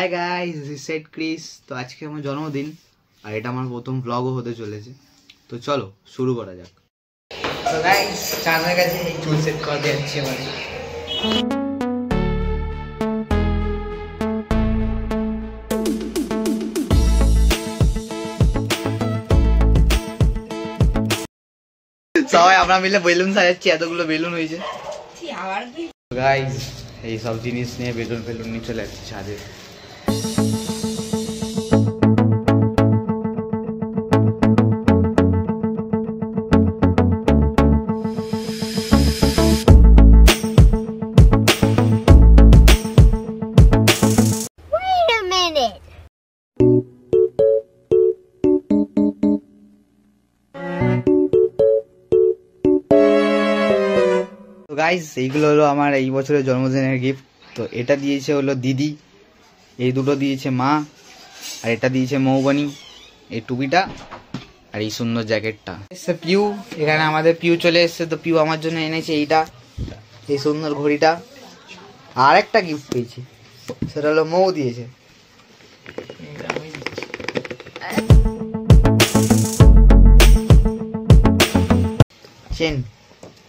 Hi guys, this is Chris. তো আজকে আমার জন্মদিন আর এটা আমার প্রথম ব্লগও হতে চলেছে। তো চলো শুরু করা যাক। তো গাইস, চাঁদের কাছে এই চুল সেট করতে যাচ্ছি এবারে। সবাই আমরা মিলে বেলুন সাজাচ্ছি, এতগুলো বেলুন হয়েছে গাইস। এই সব জিনিস নিয়ে বেলুন নিয়ে চলে যাচ্ছি ছাদে। গাইস, এইগুলো হলো আমার এই বছরের জন্মদিনের গিফট। তো এটা দিয়েছে হলো দিদি, এই দুটো দিয়েছে মা, আর এটা দিয়েছে মৌবনি, এই টুপিটা আর এই সুন্দর জ্যাকেটটা। এসছে পিউ, এখানে আমাদের পিউ চলে এসছে। তো পিউ আমার জন্য এনেছে এইটা, এই সুন্দর ঘড়িটা। আর একটা গিফট পেয়েছি, সেটা হলো মৌ দিয়েছে।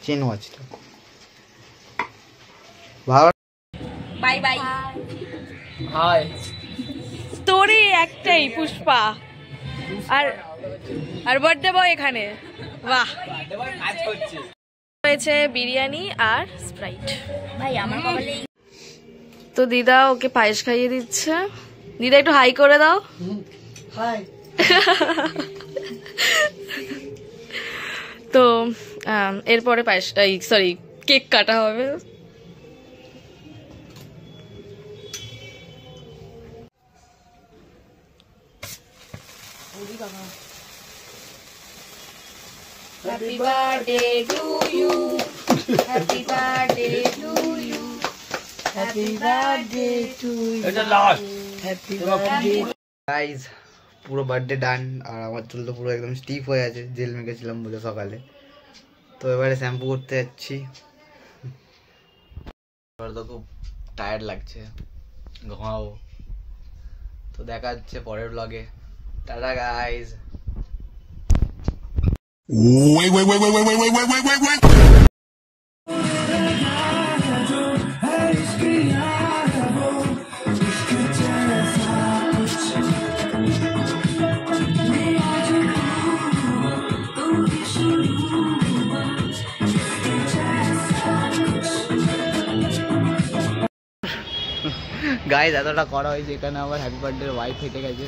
চেন ওয়াচটা ভালো। Bye bye. হাই। স্টোরি একটাই, পুষ্পা আর বার্থডে বয় এখানে। বাহ, হয়েছে বিরিয়ানি আর স্প্রাইট। ভাই আমার কপালে। তো দিদা ওকে পায়েস খাইয়ে দিচ্ছে। দিদা একটু হাই করে দাও। হাই। তো এরপরে পায়েস, সরি, কেক কাটা হবে। Happy birthday to you. Happy birthday to you. Happy birthday to you. It's the last. Happy birthday. Guys, পুরো বার্থডে ডান। আর আমার চুল তো পুরো একদম স্টিফ হয়ে আছে, জেল মেখেছিলাম বলে সকালে। তো এবারে শ্যাম্পু করতে যাচ্ছি। এবার তো খুব টায়ার্ড লাগছে, ঘুমাবো। তো দেখা যাচ্ছে পরের ব্লগে। Tata guys. Wait. গাইস, এতটা করা হয়েছে, এখানে আমার হ্যাপি বার্থডে ওয়াইফ হেঁটে গেছে।